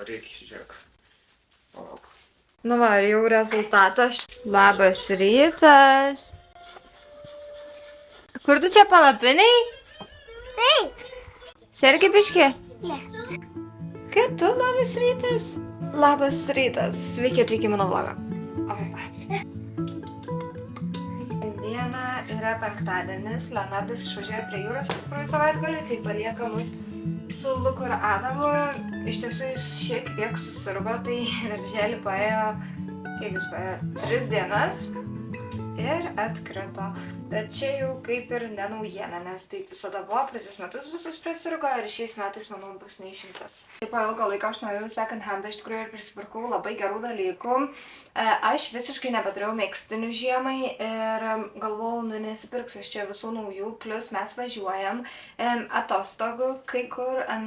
Reikia, žiūrėk. Palauk. Nu va, ir jau rezultatas. Labas rytas. Kur tu čia palapiniai? Taip. Sergi biški? Ne. Kaip tu, labas rytas? Labas rytas. Sveiki atvykę į mano vlogą. Diena yra penktadienis. Leonardas išvažiuoja prie jūros iš tikrųjų savaitgalį, kai palieka mus su Luku ir Adamu. Iš tiesų jis šiek tiek susirgo, tai darželį paėjo, kiek jis paėjo, 3 dienas ir atkrito. Bet čia jau kaip ir ne naujiena, nes taip visada buvo, praeitus metus visus prisirgo ir šiais metais, manau, bus neišimtas. Taip po ilgo laiko aš nuėjau į second handą iš tikrųjų ir prisipirkau labai gerų dalykų. Aš visiškai nebeturėjau megztinių žiemai ir galvojau, nu nesipirksiu aš čia visų naujų, plus mes važiuojam atostogų kai kur ant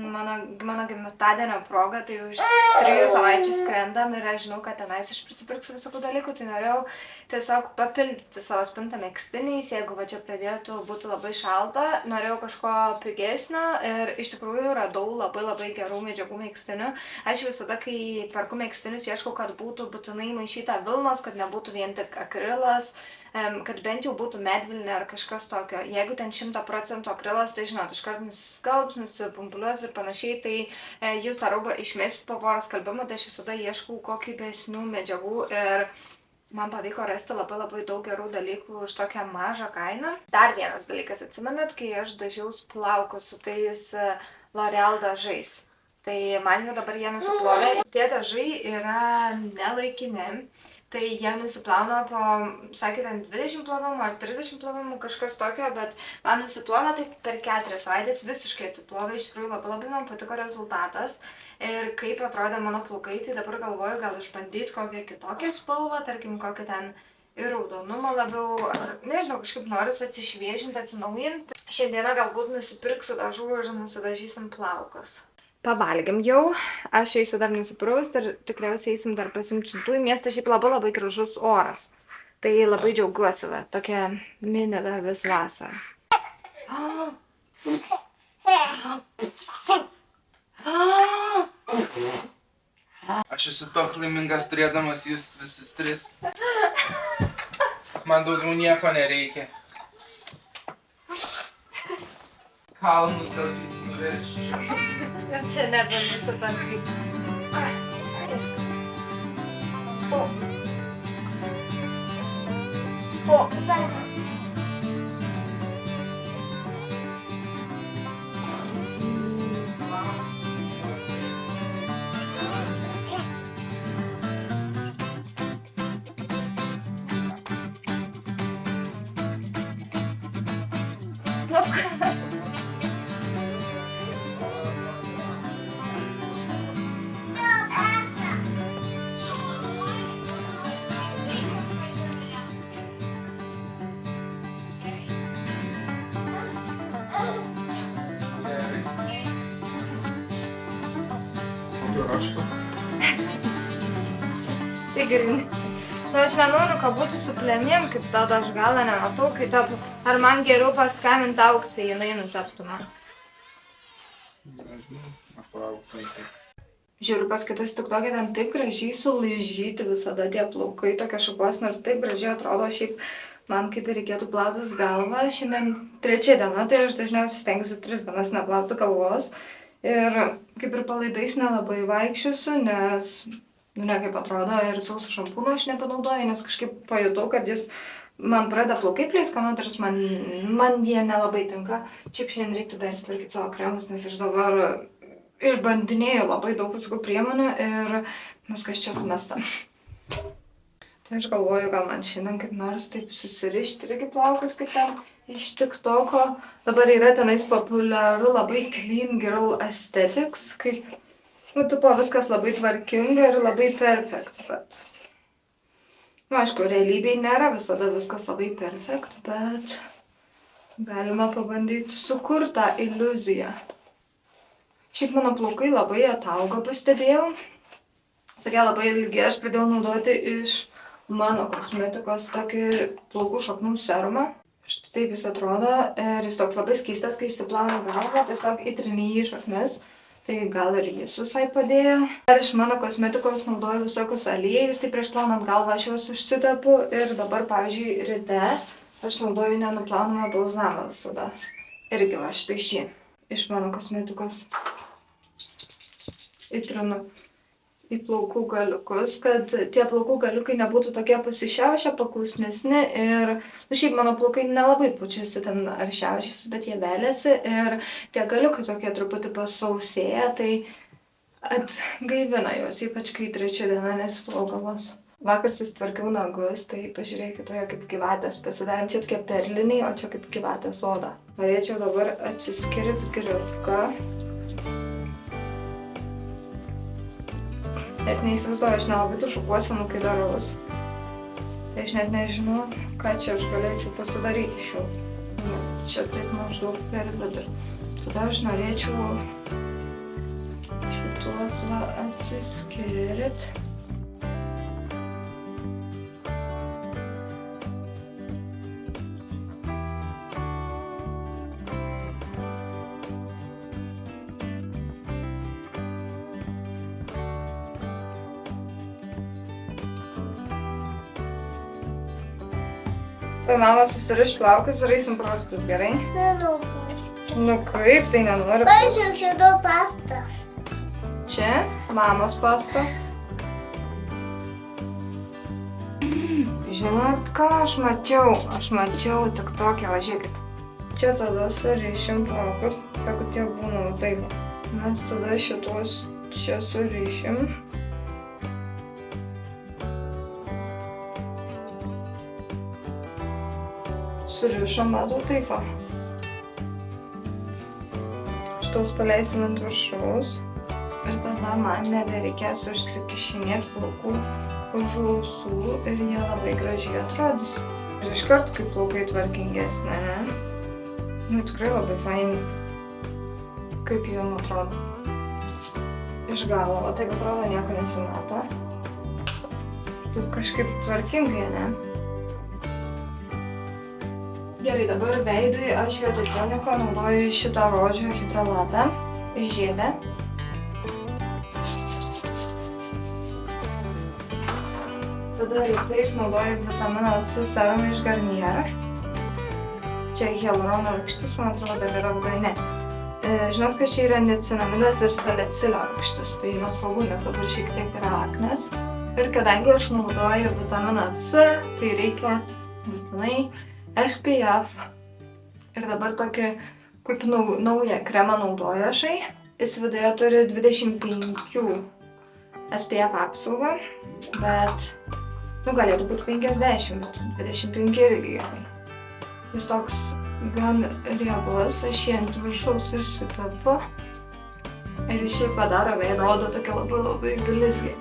mano gimtadienio proga, tai už 3 savaičių skrendam ir aš žinau, kad tenais aš prisipirksiu visokių dalykų, tai norėjau tiesiog papildyti savo spintą megztiniais, jeigu va čia pradėtų būti labai šalta, norėjau kažko pigesnio ir iš tikrųjų radau labai gerų medžiagų megztinių. Aš visada, kai perku megztinius, ieškau, kad būtų būtinai maišyta vilnos, kad nebūtų vien tik akrilas, kad bent jau būtų medvilnė ar kažkas tokio. Jeigu ten 100% akrilas, tai žinot, iškart nusiskalbs, nusipumpuliuos ir panašiai, tai jūs tą rūbą išmesit po poros skalbimų, tai aš visada ieškau kokybesnių medžiagų ir man pavyko rasti labai daug gerų dalykų už tokią mažą kainą. Dar vienas dalykas, atsimenat, kai aš dažiaus plaukus su tais L'Oreal dažais. Tai man jau dabar jie nusiplovė. Tie dažai yra nelaikini. Tai jie nusiplauna po, sakė, ten 20 plovimų ar 30 plovimų, kažkas tokio, bet man nusiplovė tai per 4 savaitės, visiškai atsiplovė, iš tikrųjų labai man patiko rezultatas. Ir kaip atrodė mano plaukai, tai dabar galvoju gal išbandyti kokią kitokią spalvą, tarkim kokią ten ir raudonumą labiau, ar nežinau, kažkaip noriu atsišviežinti, atsinaujinti. Šiandieną galbūt nusipirksiu dažų ir nusidažysim plaukus. Pavalgėm jau, aš eisiu dar nusiprausti ir tikriausiai eisim dar pasimti siuntų į miestą, šiaip labai gražus oras. Tai labai džiaugiuosi, va, tokia mini dar vis vasara. Aš esu toks laimingas turėdamas jūs visus 3. Man daugiau nieko nereikia. Kalnus galbūt nuverčiu. Ir čia nebandysiu tam kaip. Tai gerai. Nu, aš nenoriu, kad būtų su plėnim, kaip tada aš galą nematau, kai tapu. Ar man geriau paskambinti Auksai, jinai nutaptų man. Nežinau, aš palauk. Žiūriu, pas kitas tik tokia ten taip gražiai sulaižyti visada tie plaukai, tokia šukuosna ir taip gražiai atrodo, šiaip man kaip ir reikėtų plautis galvą. Šiandien 3 diena, tai aš dažniausiai stengiuosi 3 dienas neplauti galvos. Ir kaip ir palaidais nelabai vaikščiosiu, nes, nu ne kaip atrodo, ir sausą šampūną aš nepanaudoju, nes kažkaip pajutau, kad jis man pradeda plaukai pleiskanotis ir man jie nelabai tinka. Šiaip šiandien reiktų persitvarkyti savo kremus, nes aš dabar išbandinėjau labai daug visokių priemonių ir viskas čia sumesta. Tai aš galvoju, gal man šiandien kaip nors taip susirišti irgi plaukus, kaip ten iš TikToko. Dabar yra tenais populiaru labai clean girl aesthetics, kaip, nu, tipo viskas labai tvarkinga ir labai perfect, bet... Nu, aišku, realybėje nėra visada viskas labai perfect, bet galima pabandyti sukurti tą iliuziją. Šiaip mano plaukai labai ataugo, pastebėjau. Tokie labai ilgi, aš pradėjau naudoti iš mano kosmetikos tokį plaukų šaknų serumą. Štai taip jis atrodo ir jis toks labai skystas, kai išsiplauna galvą, tiesiog įtrini jį į šaknis. Tai gal ir jis visai padėjo. Dar iš mano kosmetikos naudoju visokius aliejus, tai prieš plaunant galvą aš juos užsitepu ir dabar, pavyzdžiui, ryte aš naudoju nenuplaunamą balzamą visada. Irgi va štai šį iš mano kosmetikos. Įtrinu į plaukų galiukus, kad tie plaukų galiukai nebūtų tokie pasišiaušę, paklusnesni ir, šiaip mano plaukai nelabai pučiasi ten ar šiaušiasi, bet jie velėsi ir tie galiukai tokie truputį pasausėja, tai atgaivina juos, ypač kai trečia diena nesiplaugalos. Vakar susitvarkiau nagus, tai pažiūrėkit, toje kaip gyvatės pasidarėm, čia tokie perliniai, o čia kaip gyvatės oda. Norėčiau dabar atsiskirti grifką. Net neįsivaizduoju, aš nelabai tų šukuosenų, kai daraus. Tai aš net nežinau, ką čia aš galėčiau pasidaryti iš jų. Čia taip maždaug per vidurį. Tada aš norėčiau šituos va atsiskirti. Tai mama susiriš plaukus ir eisim praustis, gerai? Nenupūsti. Nu kaip, tai nenoriu. Aš jau kido pastas. Čia mamos pasta. Žinot, ką aš mačiau? Aš mačiau tik tokią, va žiūrėkit. Čia tada surišim plaukus, tak kad jie būna va taip. Mes tada šitos čia surišim. Surišam, matau, taip va. Šitos paleisim ant viršaus. Ir tada man nebereikės užsikišinėti plaukų už ausų ir jie labai gražiai atrodys. Ir iškart kaip plaukai tvarkingesnė, ne? Nu, tikrai labai faini. Kaip jum atrodo? Iš galo, o taip atrodo nieko nesimato. Taip kažkaip tvarkingai, ne? Gerai, dabar veidui aš vietoj toniko naudoju šitą rožių hidrolatą iš žiedę. Tada rytais naudoju vitaminą C serum iš Garnier. Čia hialurono rūgštis, man atrodo, dar yra labai ne. Žinot, kad čia yra niacinamidas ir salicilio rūgštis, tai nuo spalvų, nes dabar šiek tiek yra aknės. Ir kadangi aš naudoju vitaminą C, tai reikia būtinai SPF. Ir dabar tokį kaip naują kremą naudoju ašai. Jis viduje turi 25 SPF apsaugą, bet galėtų būti 50, bet 25 irgi gerai. Jis toks gan riebus, aš jį ant viršaus išsitepu. Ir jis šiaip padaro veido odą tokia labai blizgi.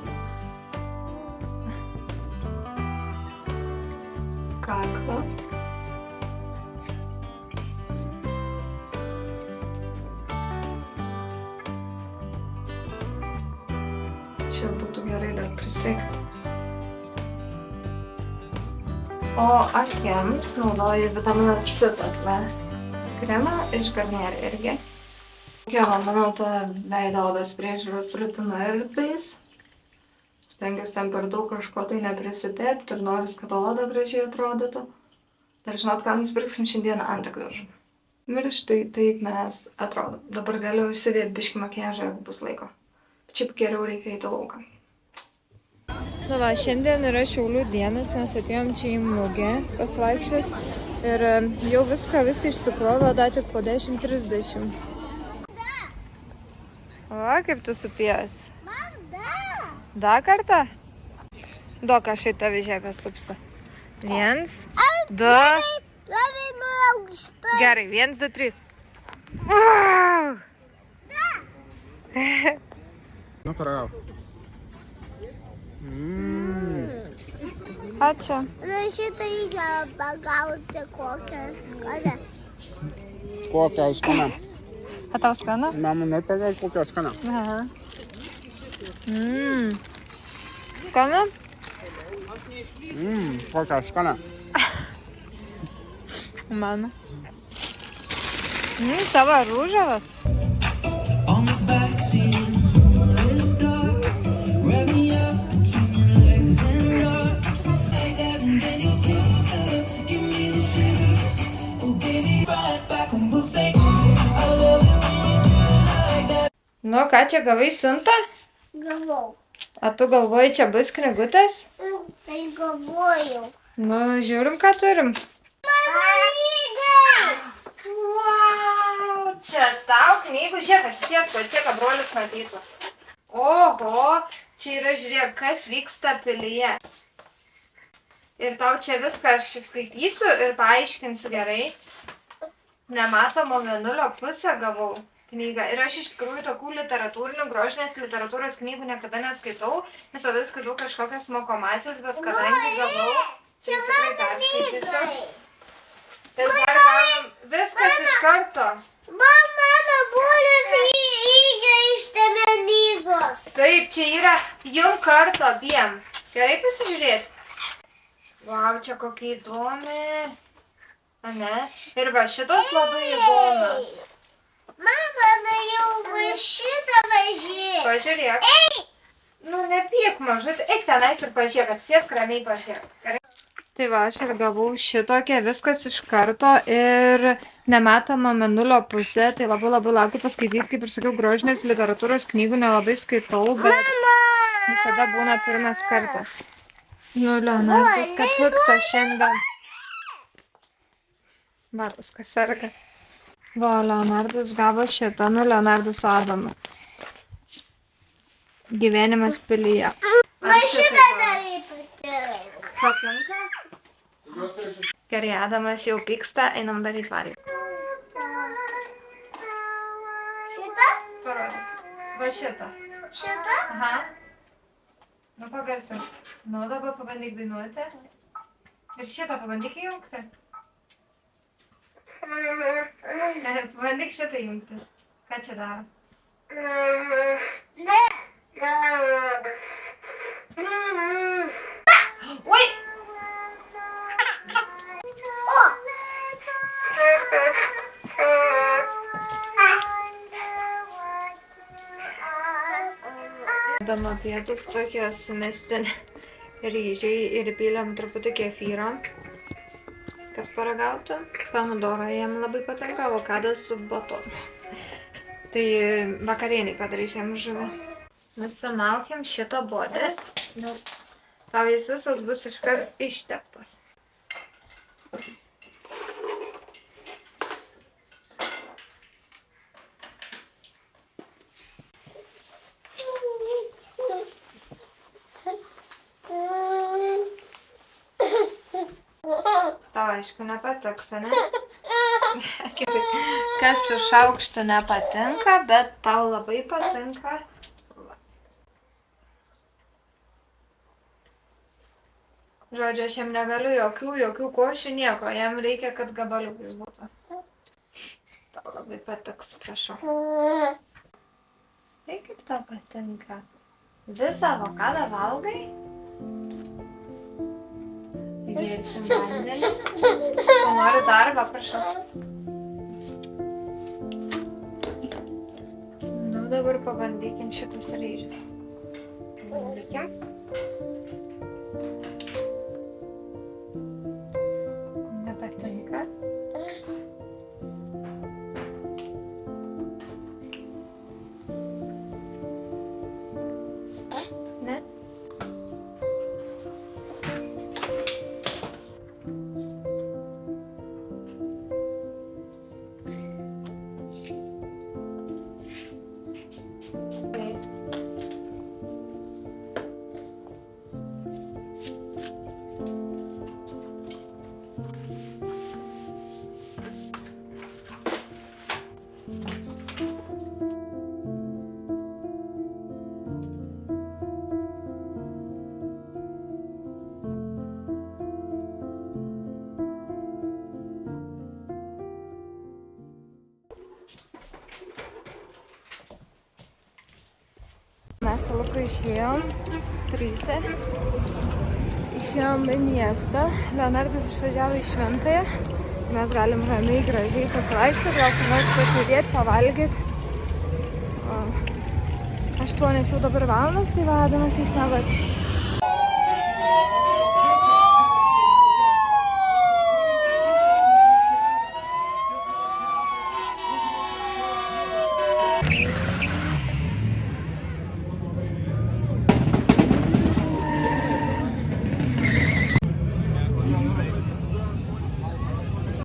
Kaklą. Čia būtų gerai dar prisegti. O akims naudoju vitaminą C kremą iš Garnier irgi. Tokia va, mano ta veido odos priežiūros rutina rytais. Stengiuosi ten per daug kažko tai neprisitepti ir noris, kad oda gražiai atrodytų. Dar žinot, ką nusipirksim šiandieną antaklažų. Ir štai taip mes atrodom. Dabar galiu užsidėti biškį makiažą, jeigu bus laiko. Šiaip geriau reikia eiti lauką. Na va, šiandien yra Šiaulių dienas, mes atėjom čia į mugę pasivaikščioti ir jau viską išsikrovė, dar tik po 10:30. Va, kaip tu supijęs. Dar kartą? Duok, aš į tave žiūrėk supsa. 1, 2. Labai nuaukšta. Gerai, 1, 2, 3. Nu, paragau. Ačiū. Na šitą reikia pagauti kokią skanę. Kokią skanę? A tau skanu? Mama, nori pagauti kokią skanę? Aha. Skanu? Kokią skanę? Mano. Tavo rūžavas. On the backseat of the moonlit dark, wrap me up between your legs and arms. Like that, and then you close up, give me the shivers. Oh baby, right back and we'll say, I love it when you do it like that. Nu, ką čia gavai siuntą? Gavau. A tu galvoji, čia bus knygutės? Tai galvojau. Nu, žiūrim, ką turim. Wow, čia tau knygų, žiūrėk, atsisės, kad tiek, kad brolis matytų. Oho, čia yra, žiūrėk, kas vyksta pilyje. Ir tau čia viską aš skaitysiu ir paaiškinsiu gerai. Nematomo mėnulio pusę gavau knygą. Ir aš iš tikrųjų tokių literatūrinių, grožinės literatūros knygų niekada neskaitau. Nes tada skaitau kažkokias mokomasias, bet kadangi gavau, čia tikrai perskaitysiu. Ir dar galim viskas iš karto. Mano brolis įgė iš tame knygos. Taip, čia yra jum karto abiem. Gerai pasižiūrėti. Vau, čia kokia įdomi. Ane? Ir va, šitos labai įdomios. Mama, jau va šitą važiuoju. Pažiūrėk. Ei! Nu, nepyk mažut. Eik tenais ir pažiūrėk, atsisėsk ramiai pažiūrėk. Gerai? Tai va, aš ir gavau šitokią, viskas iš karto ir nematoma mėnulio pusė. Tai labai laukiu paskaityti, kaip ir sakiau, grožinės literatūros knygų nelabai skaitau, bet visada būna pirmas kartas. Nu, Leonardas, kad pikta šiandien. Matas, kas serga. Va, Leonardas gavo šitą, nu, Leonardas su Adamu. Gyvenimas pilyje. Man šitą davė patinka. Patinka? Gerai, Adamas jau pyksta, einam daryti valgyti. Šitą? Parodyk. Va šitą. Šitą? Aha. Nu, pagarsim. Nu, dabar pabandyk dainuoti. Ir šitą pabandyk įjungti. Pabandyk šitą įjungti. Ką čia daro? Ne. Ui! O! Dama pietus tokie sumesti ryžiai ir įpylėm truputį kefyro, kad paragautų. Pomidoro jam labai patinka, avokadas su batonu. Tai vakarieniai padarysim žuvį. Nusimaukėm šitą bodę, nes tau jis visas bus iškart išteptas. Tau aišku nepatiks, ne? Kas iš aukšto nepatinka, bet tau labai patinka. Žodžiu, aš jam negaliu jokių košių, nieko. Jam reikia, kad gabaliukais būtų. Tau labai patiks, prašau. Tai kaip tau patinka? Visą avokadą valgai? Įgėsim vandenį. Tu nori darbą, prašau. Nu, dabar pabandykim šitus ryžius. Pabandykim. Nepatinka. Ne? Mes su Luku išėjom, tryse, išėjom į miestą, Leonardas išvažiavo į Šventąją, mes galim ramiai, gražiai pasivaikščioti, gal kur nors pasėdėti, pavalgyti. 8 jau dabar valandas, tai vadamas įsmėgot.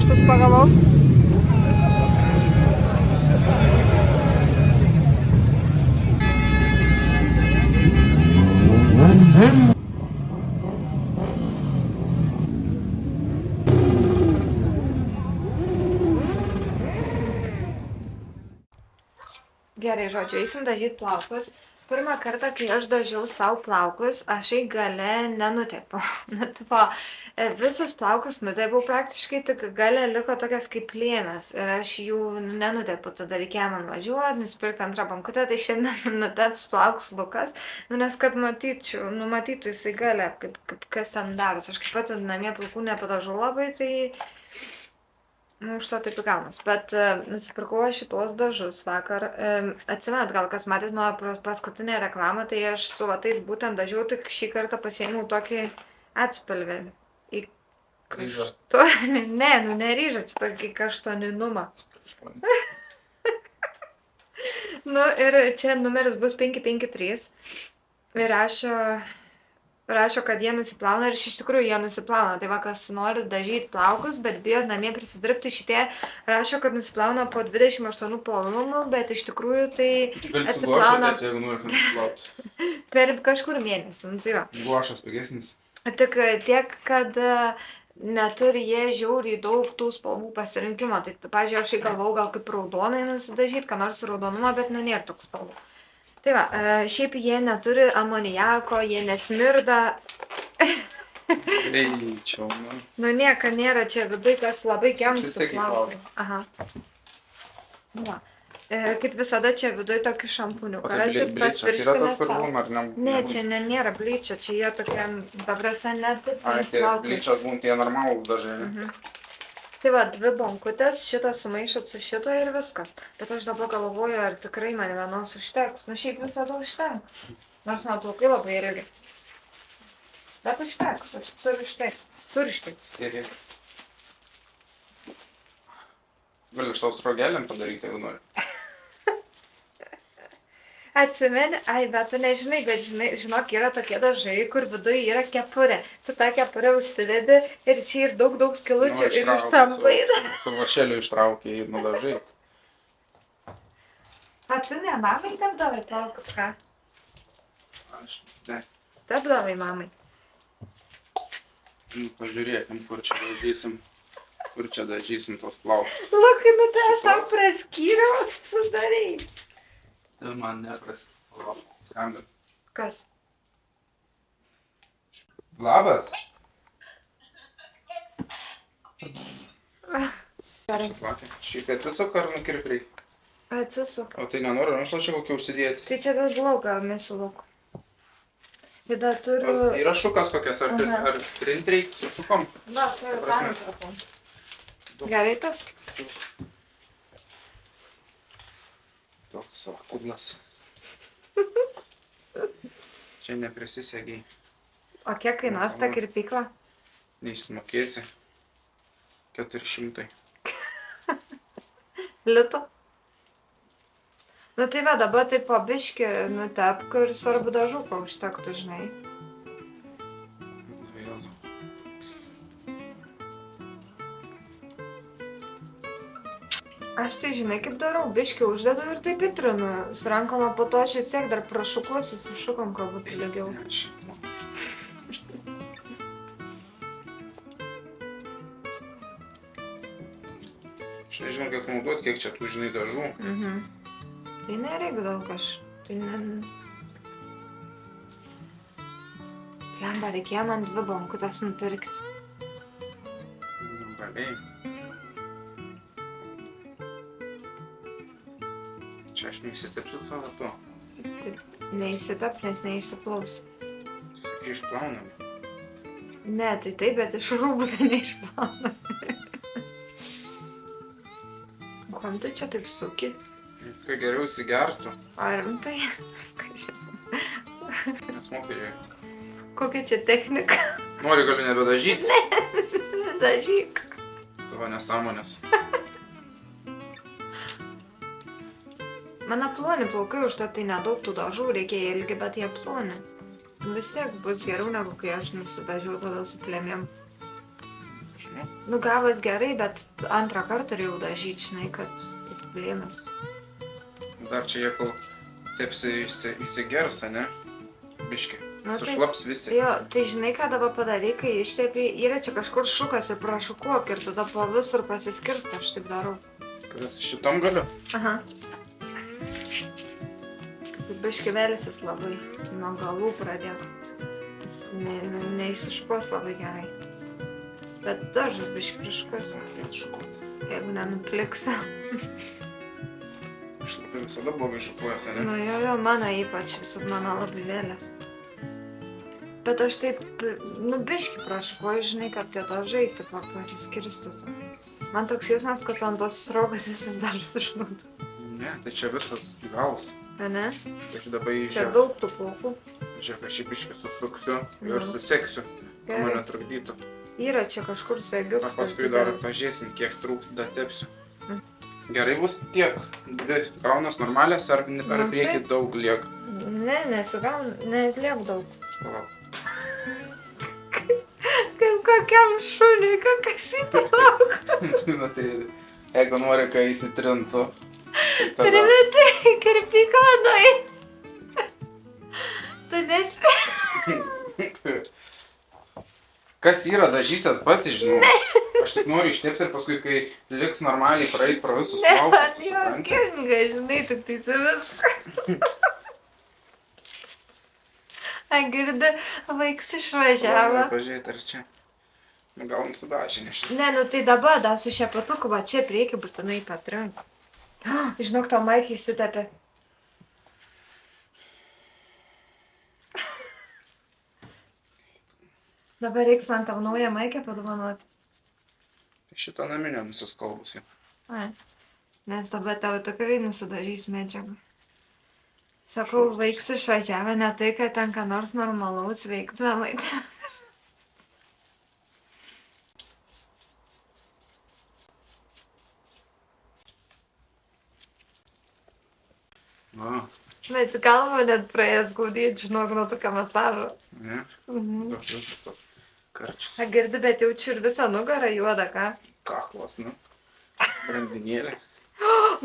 Štus pagavau. Gerai, žodžiu, eisim dažyti plaukus. Pirmą kartą, kai aš dažiau savo plaukus, aš į gale nenutepiau. Nu, tipo, visus plaukus nutepiau praktiškai, tik gale liko tokias kaip plėmės. Ir aš jų nenutepiau, tada reikėjo man važiuoti, nusipirkti antrą bankutę, tai šiandien nuteps plaukus Lukas. Nu, nes kad matytų jisai gale, kaip kas ten daros. Aš kaip pat namie plaukų nepadažau labai, tai... Nu, už to taip įgaunas. Bet nusipirkau aš šitos dažus vakar. Atsimenat, gal kas matėt mano paskutinę reklamą, tai aš su vatais būtent dažiau, tik šį kartą pasiėmiau tokį atspalvį. Į kaštonį. Ne, ne ryžą, čia tokį kaštoninumą. Nu ir čia numeris bus 553. Ir rašo, kad jie nusiplauna ir iš tikrųjų jie nusiplauna. Tai va, kas nori dažyti plaukus, bet bijo namie prisidirbti, šitie rašo, kad nusiplauna po 28 plovimų, bet iš tikrųjų tai atsiplauna per kažkur mėnesį. Nu, tai va. Guašas pigesnis. Tik tiek, kad neturi jie žiauriai daug tų spalvų pasirinkimo. Tai, pavyzdžiui, aš galvau gal kaip raudonai nusidažyti, ką nors raudonumą, bet nu nėra toks spalvų. Tai va, šiaip jie neturi amonijako, jie nesmirda. Greičiau, nu. Nu nieka nėra čia viduj, kas labai kenktų plaukui. Aha. Nu va. Kaip visada čia viduj tokį šampūniuką. O tai blyčas yra tas, kur būna, ar ne? Ne, čia nėra blyčio, čia jie tokie, dabrasa, net... Ai, tai blyčas būna tie normalūs dažai. Tai va, 2 bonkutės, šitą sumaišot su šito ir viskas. Bet aš dabar galvoju, ar tikrai man vienos užteks. Nu šiaip visada užtenka. Nors man plaukai labai ilgi. Bet užteks, aš turiu užteks. Tiek. Gali aš tau srogelėm padaryti, jeigu nori. Atsimeni, bet tu nežinai, bet žinok, yra tokie dažai, kur viduje yra kepurė. Tu tą kepurę užsidedi ir čia ir daug skilučių ir ištampai. Su vašeliu ištraukiai ir nudažai. A tu ne mamai tepdavai plaukus, ką? Aš ne. Tepdavai mamai. Nu, pažiūrėkim, kur čia dažysim tos plaukus. Lukai, nu tai aš tam praskyriau, tu sudarei. Tai man nepraskambino. Skambin. Kas? Labas. Gerai. Šis atsisuk ar nukirpt reikia? Atsisuk. O tai nenoriu rankšluosčią kokį užsidėti. Tai čia gal blauga, mėsų lauk. Ir dar turiu... Yra šukas kokias, ar trint reikia su šukom? Na, turiu tą mikrofon. Gerai tas? Toks savo kudlas. Čia neprisisegiai. O kiek kainuos ta kirpykla? Neišsimokėsi. 400. Litų? Nu tai va, dabar tai po biškį nutepk ir svarbu dažuką užtektų, žinai. Aš tai žinai kaip darau, biškį uždedu ir taip įtrinu. Su rankoma po to aš vis tiek dar prašukuosiu su šukom, kad būtų lygiau. Aš nežinau, kiek naudot, kiek čia tų, žinai, dažų. Tai nereikia daug aš. Tai ne... Lemba, reikėjo man 2 bonkutes nupirkti. Galėjai. Čia aš neįsitepsiu savo to. Neišsitep, nes neišsiplaus. Sakai, išplaunam. Ne, tai taip, bet iš rūbų tai neišplaunam. Kam tu čia taip suki? Kai geriau įsigertų. Ar rimtai? Nesmokėjai. Kokia čia technika? Nori galiu nebedažyti. Dažyk. Tavo nesąmonės. Mano ploni plaukai, užtat tai nedaug tų dažų, reikia ilgi, bet jie ploni. Vis tiek bus geriau negu kai aš nusidažiau tada su plėmėm. Žinau. Nu, gavas gerai, bet antrą kartą jau dažyti, žinai, kad jis plėmės. Dar čia jie kol taip įsigers, ne? Biški. Nu, tai- Sušlaps visi. Jo, tai žinai, ką dabar padarai, kai ištepi, yra čia kažkur šukas ir prašukuok ir tada po visur pasiskirsta, aš taip darau. Kad šitom galiu? Aha. Kaip biški vėlisis labai, nuo galų pradėk. Jis neįsišukuos labai gerai. Bet dažas biški prišukuos, Šukuoti. jeigu nenupliksi. Šlapai visada blogai šukuojas, ne? Nu jo, mano ypač, visad mano labai vėlės. Bet aš taip, nu biški prašukuoju, žinai, kad tie dažai taip pasiskirstytų. Man toks jausmas, kad ant tos sraugas visas dažas išnaudo. Ne, tai čia visas galas. Ne? Tai aš dabar Čia įžiūrėjau. daug tų plaukų. Žiūrėk, aš jį biški susuksiu ir Mhm. suseksiu. Gerai. Mane trukdytų. Yra čia kažkur segiukas. Aš paskui dar pažiūrėsim, kiek trūks, dar tepsiu. Gerai bus tiek. Dvi gaunas normalės ar Nu, prieki taip. daug liek? Ne, nesigaun, netliek daug. Palauk. Kaip kokiam šuniui, kas įplauk. Na tai, jeigu nori, kai įsitrintų. tai tada- Primeti kirpykladai. Tu nesi... Kas yra dažysias pati, žinau. Aš tik noriu ištepti ir paskui, kai liks normaliai praeit pro visus Ne, plaukus. man tu supranti? juokinga, žinai, tik tai su viską. Agirda, vaiks išvažiavo. Pažiūrėti, ar čia. Nu, gal nusidažė, nežinau. Ne, nu tai dabar dar su šepatuku, va čia prieki būtinai patrink. Žinok, tau Maikį įsitepė. Dabar reiks man tau naują Maikę padovanoti. Šitą naminę nusiskalbusi. Ai. Nes dabar tau tikrai nusidarys medžiagą. Sakau, vaiks išvažiavo, ne tai, kad ten ką nors normalaus veiktų namai. Na, Bet galva net praėjęs gaudyti, žinok, nuo tokio masažo. ne? Mhm. Daug visas tos karčius. Agirdi, bet jaučiu ir visą nugarą juodą, ką? Kaklas, nu. Grandinėlė.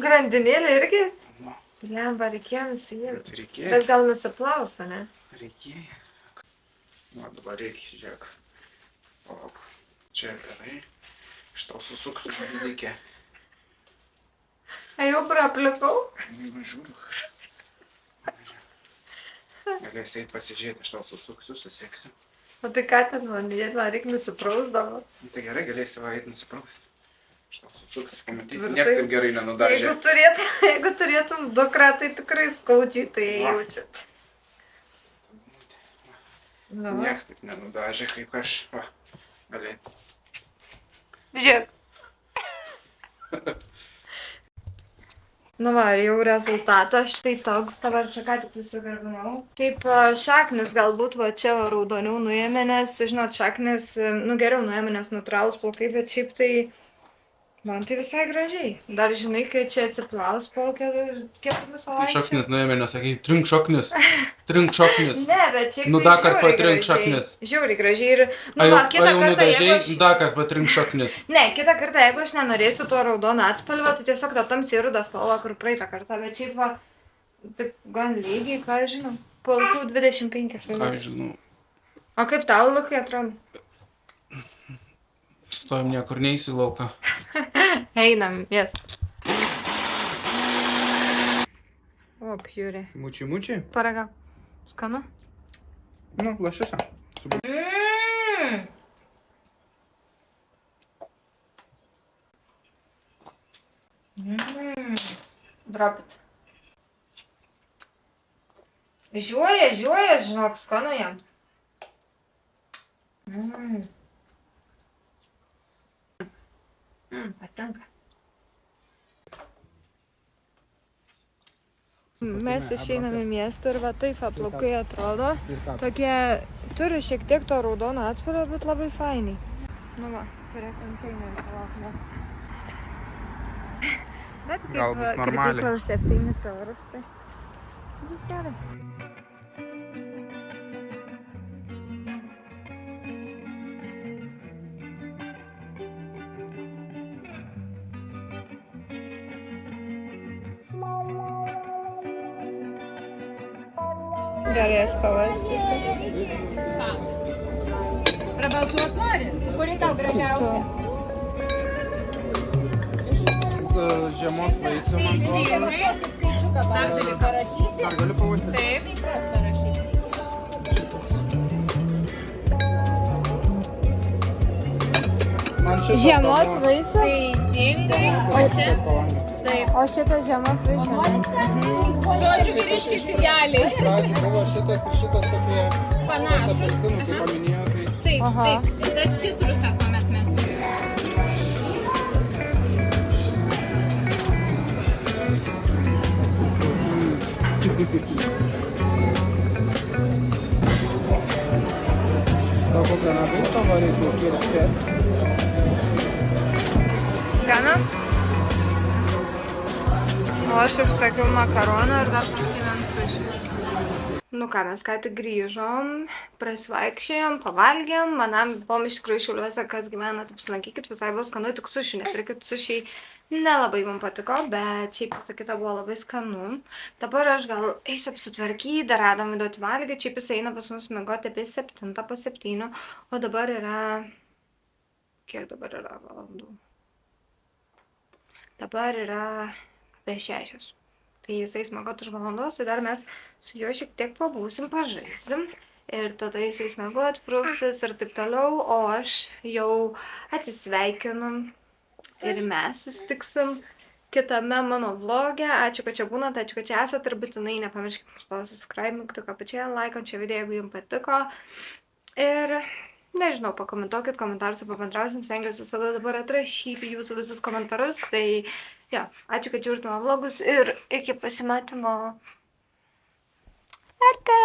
Grandinėlė irgi? Nu, Lemba, reikėjo nusijėti. bet reikėjo. Bet gal nusiplausa, ne? Reikėjo. Nu, dabar reikia, žiūrėk. Palauk. Čia gerai. Aš tau susuksiu fizikę. A jau praplikau? Nu, žiūriu. Galėsi eit pasižiūrėti, aš tau susuksiu, suseksiu. O tai ką ten man reikia nusiprausdavo? Nu, tai gerai, galėsi va eit nusiprausti. Aš tau susuksiu, pamatysi, Tvirtai. nieks taip gerai nenudažė. Jeigu turėtum dukrą, tai tikrai skaudžiai tai Va. jaučiat. Nu, Nieks taip nenudažė, kaip aš. Va, galėt. žiūrėk. Nu va, ir jau rezultatas štai toks, dabar čia ką tik susigarbinau. Šiaip šaknis galbūt va čia va raudoniau nuėmė, nes, žinot, šaknis, nu geriau nuėmė, nes natūralūs plaukai, bet šiaip tai man tai visai gražiai. Dar žinai, kai čia atsiplaus po keturių savaičių. Šaknis nuėmė, nesakai, trink šaknis. Trink šaknis. Ne, bet šiaip Nu, tai dar kart žiauriai patrink gražiai. šaknis. Žiauriai gražiai ir, nu va, kitą kartą, nudažai, jeigu aš... dar kartą patrink šaknis. Ne, kitą kartą, jeigu aš nenorėsiu to raudono atspalvio, tai tiesiog tą tamsiai rudą spalvą, kur praeitą kartą, bet šiaip va, taip gan lygiai, ką aš žinau, po 25 Ką minutės. žinau, O kaip tau, Lukai, atrodo? stovim niekur neįsiu lauką. Einam, jas. O, pjūrė. Mučiai, mučiai? Paragau. Skanu? Nu, lašiša. Drop it. Žiūrė, žinok, skanu jam. Patinka. Mes išeinam į miestą ir va taip aplaukai atrodo. Tokie turi šiek tiek to raudono atspalvio, bet labai fainiai. Nu va, prie konteinerio palaukime. Bet Gal bus kaip normaliai. kirpykla už 7 eurus, tai bus gerai. Gerai, aš pavastysiu. Prabalsuot nori? Kuri tau gražiausia? Žiemos vaisių man duoda. Skaičiuką parašysi? Ar galiu pavastyti? Taip pat parašysi. Man šitas Žiemos vaisių? Teisingai. O čia? Taip. O šitas žiemos vaisių? Žodžiu, vyriškis idealiai. Pradžių buvo šitas ir šitas tokie Panašūs. apelsinų, kaip paminėjo, tai Taip, Aha. taip. Ir tas citrusą tuomet mes turime. tau kokią nagaištą varytų kirpti. Skanu? O aš užsakiau makaroną ir dar pasiėmėm suši. Nu ką, mes ką tik grįžom, prasivaikščiojom, pavalgėm, manam buvom iš tikrųjų Šiauliuose, kas gyvena, taip lankykit, visai buvo skanu, tik suši, nepirkit sušiai, nelabai man patiko, bet šiaip pasakyta buvo labai skanu. Dabar aš gal eisiu apsitvarkyti, dar radom įduoti valgyti, šiaip jis eina pas mus miegoti apie 7 po 7, o dabar yra... Kiek dabar yra valandų? Dabar yra apie 6. Tai jisai smiegot už valandos, tai dar mes su juo šiek tiek pabūsim, pažaisim. Ir tada jisai smiegot, prūksis ir taip toliau, o aš jau atsisveikinu ir mes susitiksim kitame mano vloge. Ačiū, kad čia būnat, ačiū, kad čia esat ir būtinai nepamirškite spausti subscribe, mygtuką apačioje, like čia video, jeigu jums patiko. Ir nežinau, pakomentuokit komentaruose, pabendrausim, stengiuosi visada dabar atrašyti jūsų visus komentarus. Tai jo, ačiū, kad žiūrit mano vlogus ir iki pasimatymo. Ate!